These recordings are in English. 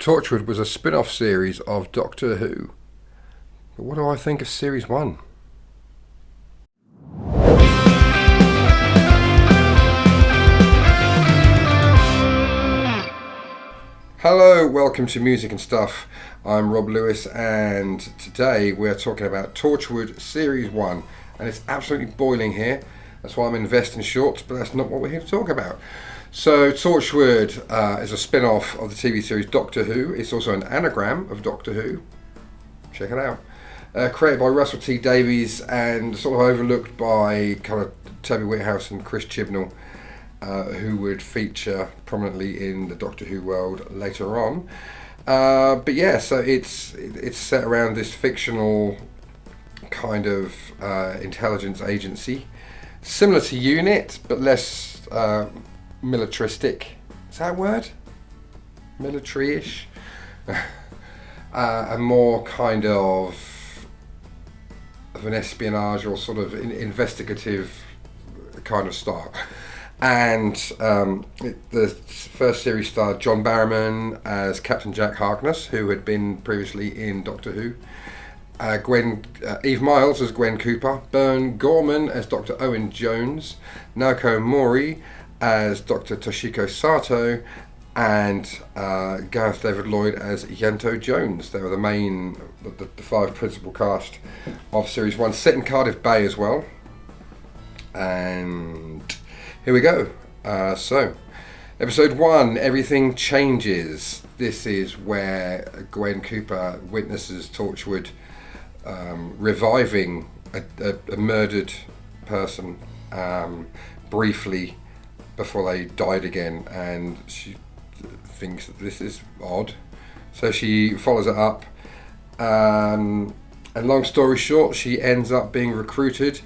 Torchwood was a spin-off series of Doctor Who. But what do I think of Series 1? Hello, welcome to Music and Stuff. I'm Rob Lewis, and today we're talking about Torchwood Series 1. And it's absolutely boiling here. That's why I'm in vest and shorts, but that's not what we're here to talk about. So Torchwood is a spin-off of the TV series Doctor Who. It's also an anagram of Doctor Who. Check it out. Created by Russell T Davies and sort of overlooked by kind of Toby Whithouse and Chris Chibnall, who would feature prominently in the Doctor Who world later on. But yeah, so it's set around this fictional kind of intelligence agency, similar to UNIT, but less militaristic. Is that a word? Military-ish? And more kind of an espionage or sort of investigative kind of style. And the first series starred John Barrowman as Captain Jack Harkness, who had been previously in Doctor Who. Eve Myles as Gwen Cooper, Bern Gorman as Dr. Owen Jones, Naoko Mori as Dr. Toshiko Sato, and Gareth David Lloyd as Yanto Jones. They were the five principal cast of Series 1, set in Cardiff Bay as well. And here we go. So, Episode 1, Everything Changes. This is where Gwen Cooper witnesses Torchwood reviving a murdered person briefly before they died again, and she thinks that this is odd, so she follows it up, and long story short, she ends up being recruited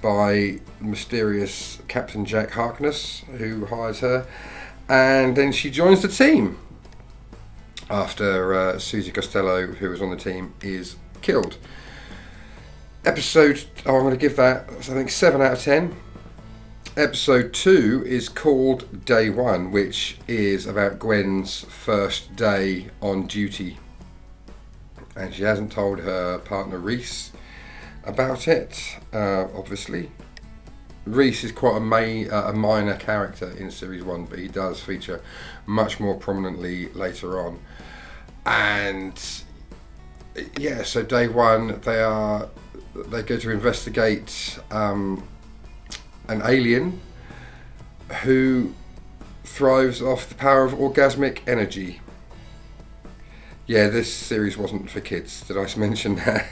by mysterious Captain Jack Harkness, who hires her, and then she joins the team after Susie Costello, who was on the team, is killed. I'm going to give that, I think, 7 out of 10. Episode 2 is called Day 1, which is about Gwen's first day on duty. And she hasn't told her partner Reese about it, obviously. Reese is quite a minor character in Series 1, but he does feature much more prominently later on. And yeah, so Day 1, they go to investigate an alien who thrives off the power of orgasmic energy. Yeah, this series wasn't for kids. Did I mention that?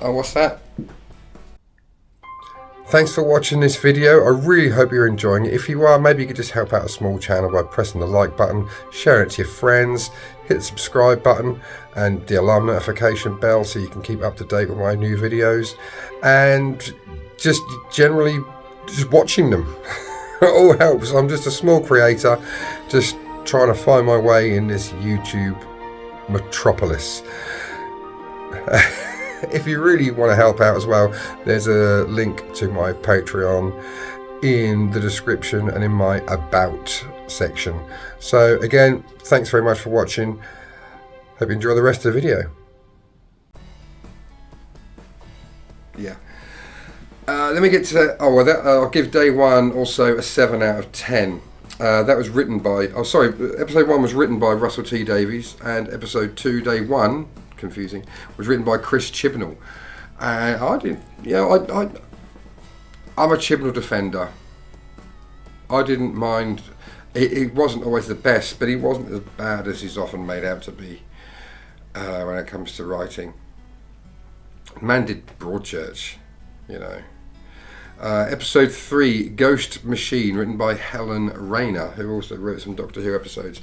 What's that? Thanks for watching this video. I really hope you're enjoying it. If you are, maybe you could just help out a small channel by pressing the like button, sharing it to your friends, hit the subscribe button and the alarm notification bell so you can keep up to date with my new videos, and just generally just watching them. It all helps. I'm just a small creator just trying to find my way in this YouTube metropolis. If you really want to help out as well, there's a link to my Patreon in the description and in my About section. So again, thanks very much for watching. Hope you enjoy the rest of the video. Yeah. Let me get to that. I'll give Day 1 also a 7 out of 10. That was written by... Episode 1 was written by Russell T Davies, and Episode 2, Day 1... confusing, was written by Chris Chibnall, and I'm a Chibnall defender. I didn't mind. It wasn't always the best, but he wasn't as bad as he's often made out to be when it comes to writing. Man did Broadchurch, you know. Episode 3, Ghost Machine, written by Helen Rayner, who also wrote some Doctor Who episodes.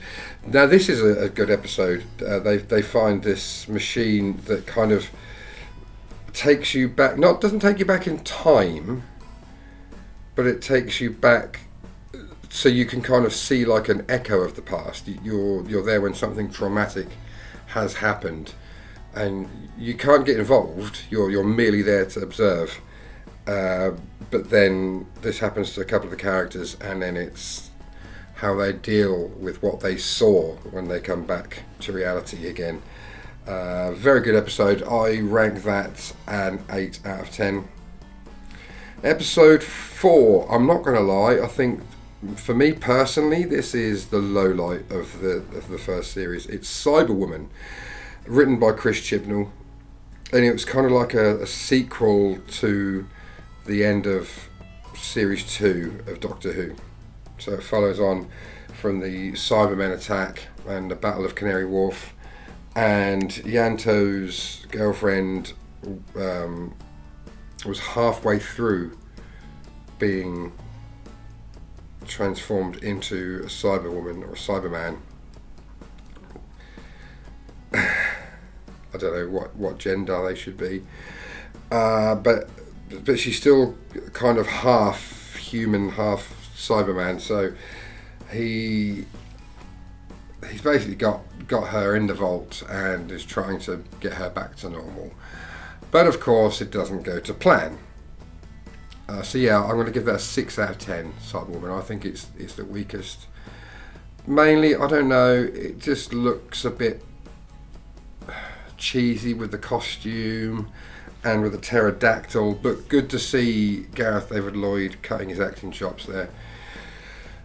Now this is a good episode. They find this machine that kind of takes you back, doesn't take you back in time, but it takes you back so you can kind of see like an echo of the past. You're there when something traumatic has happened, and you can't get involved. You're merely there to observe. But then this happens to a couple of the characters, and then it's how they deal with what they saw when they come back to reality again. Very good episode. I rank that an 8 out of 10. Episode 4, I'm not going to lie, I think for me personally this is the low light of the first series. It's Cyberwoman, written by Chris Chibnall, and it was kind of like a sequel to the end of series 2 of Doctor Who. So it follows on from the Cybermen attack and the Battle of Canary Wharf, and Yanto's girlfriend was halfway through being transformed into a Cyberwoman or a Cyberman. I don't know what gender they should be, but she's still kind of half human, half Cyberman. So he's basically got her in the vault and is trying to get her back to normal. But of course, it doesn't go to plan. So yeah, I'm going to give that a 6 out of 10. Cyberwoman. I think it's the weakest. Mainly, I don't know. It just looks a bit cheesy with the costume and with the pterodactyl, but good to see Gareth David Lloyd cutting his acting chops there.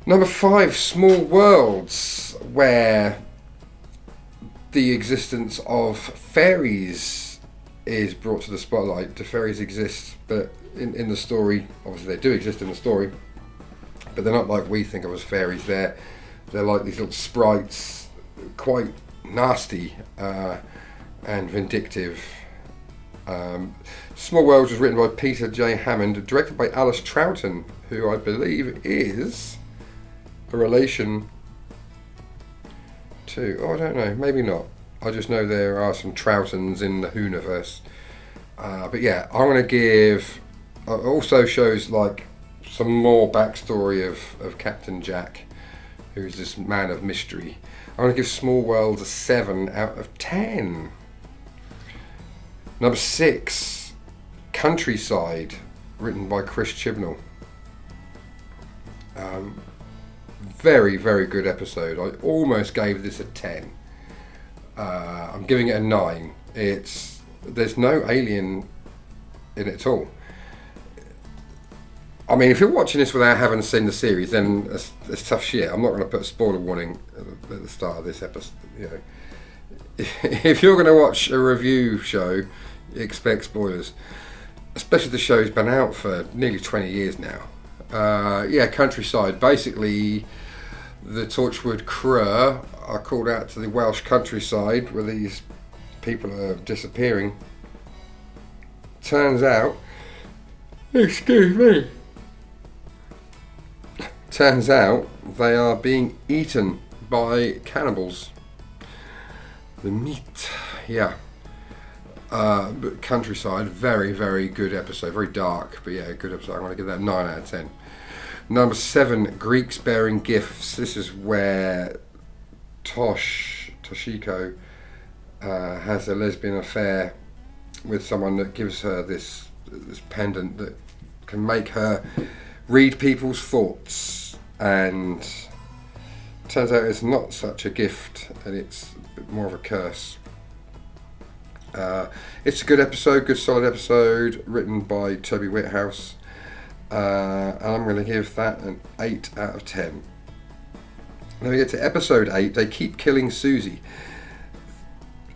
Number 5, Small Worlds, where the existence of fairies is brought to the spotlight. Do fairies exist? But in the story, obviously they do exist in the story, but they're not like we think of as fairies. They're like these little sprites, quite nasty and vindictive. Small Worlds was written by Peter J. Hammond, directed by Alice Troughton, who I believe is a relation to, I don't know, maybe not. I just know there are some Troughtons in the Whoniverse. But yeah, I'm going to give, also shows like some more backstory of Captain Jack, who's this man of mystery. I'm going to give Small Worlds a 7 out of 10. Number 6, Countryside, written by Chris Chibnall. Very, very good episode. I almost gave this a 10. I'm giving it a 9. There's no alien in it at all. I mean, if you're watching this without having seen the series, then it's tough shit. I'm not going to put a spoiler warning at the start of this episode. You know, if you're going to watch a review show, expect spoilers. Especially the show's been out for nearly 20 years now. Yeah, Countryside. Basically, the Torchwood crew are called out to the Welsh countryside where these people are disappearing. Turns out, excuse me. Turns out they are being eaten by cannibals. The meat, yeah. But Countryside, very, very good episode. Very dark, but yeah, good episode. I'm going to give that 9 out of 10. Number 7, Greeks Bearing Gifts. This is where Toshiko has a lesbian affair with someone that gives her this pendant that can make her read people's thoughts, and turns out it's not such a gift and it's a bit more of a curse. It's a good episode, good solid episode, written by Toby Whithouse, and I'm going to give that an 8 out of 10. Then we get to episode 8, They Keep Killing Susie.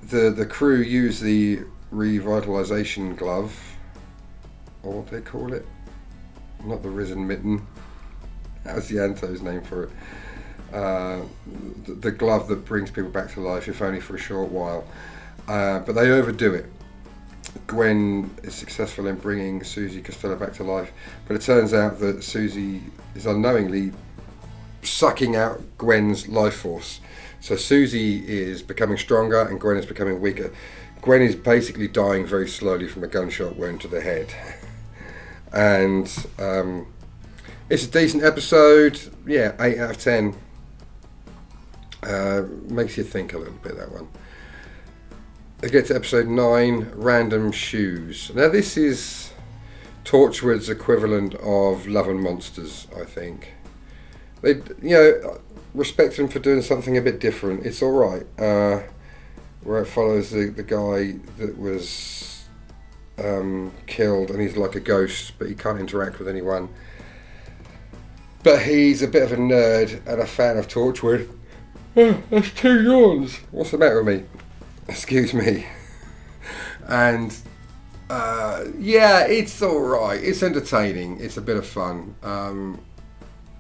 The crew use the revitalization glove, or what they call it, not the risen mitten, that was Yanto's name for it, the glove that brings people back to life, if only for a short while. But they overdo it. Gwen is successful in bringing Susie Costello back to life, but it turns out that Susie is unknowingly sucking out Gwen's life force. So Susie is becoming stronger and Gwen is becoming weaker. Gwen is basically dying very slowly from a gunshot wound to the head. And it's a decent episode. Yeah, 8 out of 10. Makes you think a little bit, that one. I get to episode 9, Random Shoes. Now this is Torchwood's equivalent of Love and Monsters, I think. they, respect him for doing something a bit different. It's all right. Where it follows the guy that was killed, and he's like a ghost, but he can't interact with anyone. But he's a bit of a nerd and a fan of Torchwood. Oh, that's 2 yawns. What's the matter with me? Excuse me. And it's all right. It's entertaining. It's a bit of fun.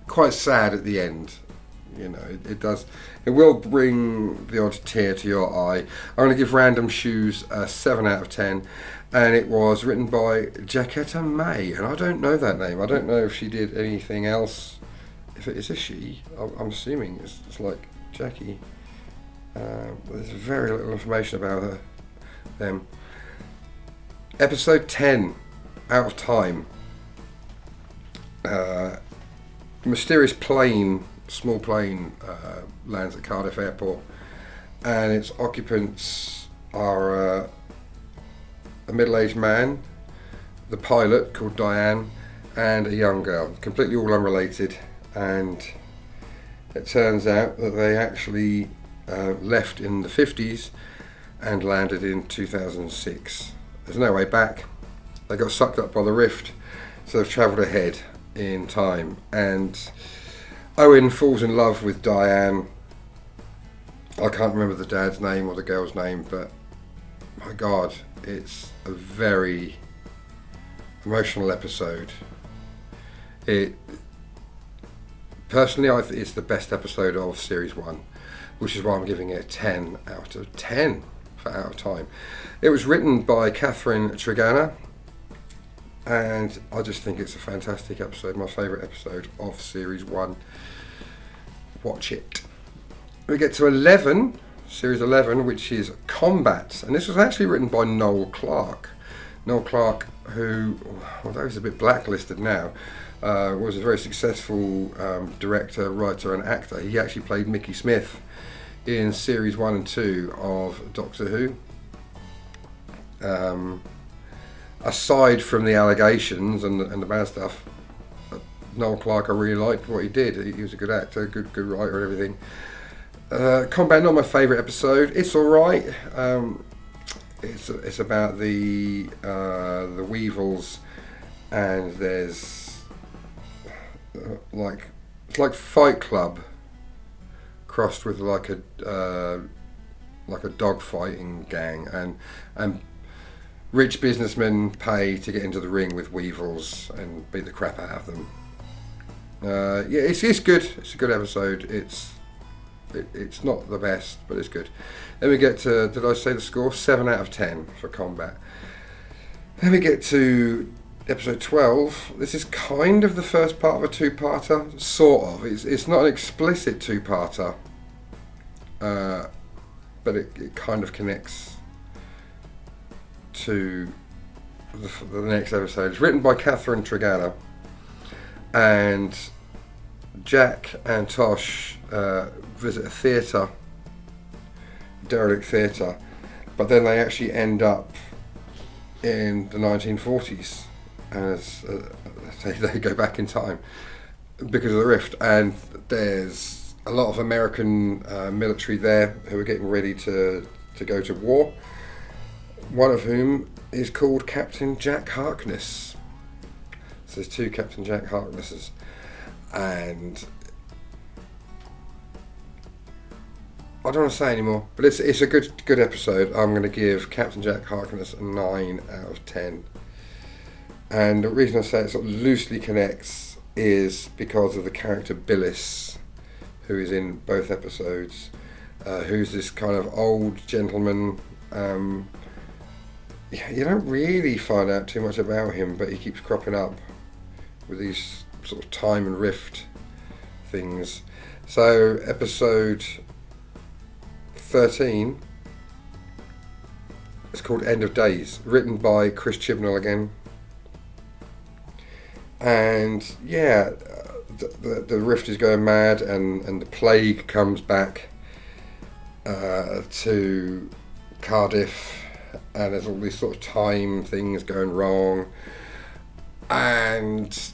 Quite sad at the end. It does. It will bring the odd tear to your eye. I'm going to give Random Shoes a 7 out of 10. And it was written by Jaquetta May. And I don't know that name. I don't know if she did anything else. If it is a she, I'm assuming it's like Jackie. There's very little information about them. Episode 10, Out of Time. Mysterious plane, small plane, lands at Cardiff Airport, and its occupants are a middle-aged man, the pilot called Diane, and a young girl, completely all unrelated. And it turns out that they actually left in the 50s and landed in 2006. There's no way back. They got sucked up by the rift, so they've travelled ahead in time. And Owen falls in love with Diane. I can't remember the dad's name or the girl's name, but my God, it's a very emotional episode. Personally, I think it's the best episode of Series 1, which is why I'm giving it a 10 out of 10 for Out of Time. It was written by Catherine Tregenna, and I just think it's a fantastic episode, my favourite episode of Series 1. Watch it. We get to 11, Series 11, which is Combat, and this was actually written by Noel Clarke. Noel Clarke, who, although he's a bit blacklisted now, was a very successful director, writer and actor. He actually played Mickey Smith in Series 1 and 2 of Doctor Who. Aside from the allegations and the bad stuff, Noel Clarke, I really liked what he did. He was a good actor, good writer and everything. Combat, not my favourite episode. It's alright. It's about the Weevils, and there's it's like Fight Club crossed with like a dog fighting gang, and rich businessmen pay to get into the ring with Weevils and beat the crap out of them. It's good. It's a good episode. It's not the best, but it's good. Then we get to, did I say the score? 7 out of 10 for Combat. Then we get to episode 12. This is kind of the first part of a two-parter, sort of. It's not an explicit two-parter, but it kind of connects to the next episode. It's written by Catherine Tregenna, and Jack and Tosh visit a theatre, derelict theatre, but then they actually end up in the 1940s as they go back in time because of the rift, and there's a lot of American military there who are getting ready to go to war, one of whom is called Captain Jack Harkness. So there's 2 Captain Jack Harknesses, and I don't want to say anymore, but it's a good episode. I'm going to give Captain Jack Harkness a 9 out of 10. And the reason I say it sort of loosely connects is because of the character Billis, who is in both episodes, who's this kind of old gentleman. You don't really find out too much about him, but he keeps cropping up with these sort of time and rift things. So episode 13 is called End of Days, written by Chris Chibnall again. And yeah, the rift is going mad, and the plague comes back to Cardiff, and there's all these sort of time things going wrong, and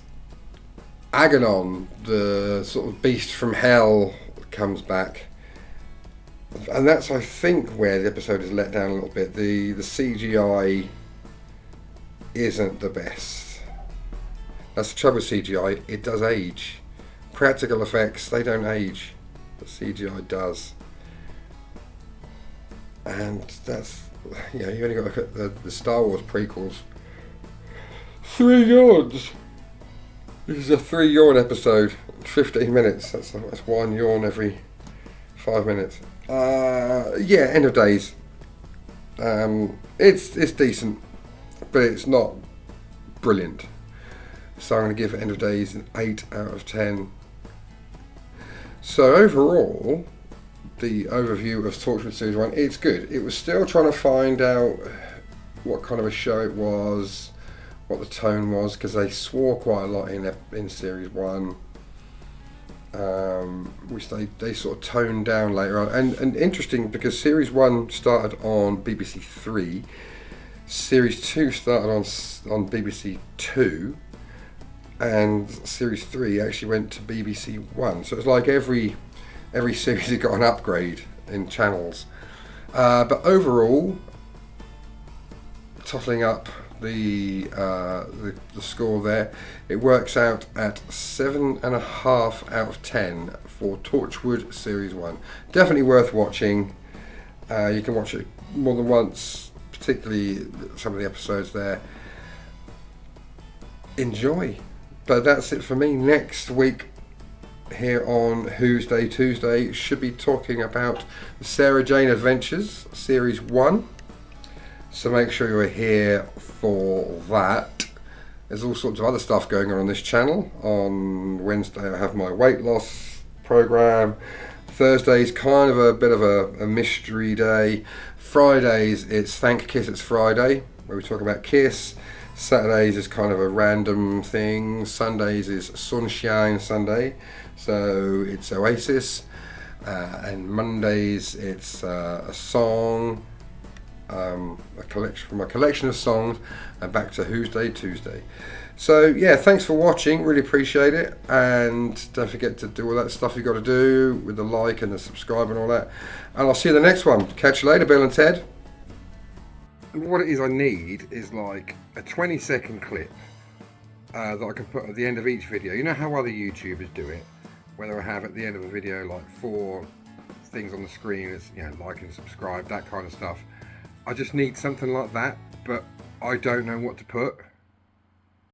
Aganon, the sort of beast from hell, comes back. And that's, I think, where the episode is let down a little bit. The CGI isn't the best. That's the trouble with CGI. It does age. Practical effects, they don't age. The CGI does. And that's, you know, you only got to look at the Star Wars prequels. 3 yawns. This is a 3 yawn episode. 15 minutes. That's 1 yawn every 5 minutes. Yeah, End of Days. It's decent, but it's not brilliant. So I'm going to give End of Days an 8 out of 10. So overall, the overview of Torchwood Series 1, it's good. It was still trying to find out what kind of a show it was, what the tone was, because they swore quite a lot in Series 1, which they sort of toned down later on. And interesting, because Series 1 started on BBC 3, Series 2 started on BBC 2, and Series 3 actually went to BBC 1. So it's like every series has got an upgrade in channels. But overall, totaling up the score there, it works out at 7.5 out of 10 for Torchwood Series 1. Definitely worth watching. You can watch it more than once, particularly some of the episodes there. Enjoy. But that's it for me. Next week here on Who's Day Tuesday should be talking about the Sarah Jane Adventures Series 1. So make sure you're here for that. There's all sorts of other stuff going on this channel. On Wednesday I have my weight loss program. Thursday's kind of a bit of a mystery day. Fridays it's Thank Kiss It's Friday, where we talk about Kiss. Saturdays is kind of a random thing. Sundays is Sunshine Sunday, so it's Oasis. And Mondays it's a song, a collection of songs, and back to Who's Day Tuesday. So yeah, thanks for watching, really appreciate it, and don't forget to do all that stuff you got to do with the like and the subscribe and all that, and I'll see you in the next one. Catch you later, Bill and Ted. What it is I need is like a 20-second clip that I can put at the end of each video. You know how other YouTubers do it, whether I have at the end of a video like 4 things on the screen, it's, you know, like and subscribe, that kind of stuff. I just need something like that, but I don't know what to put.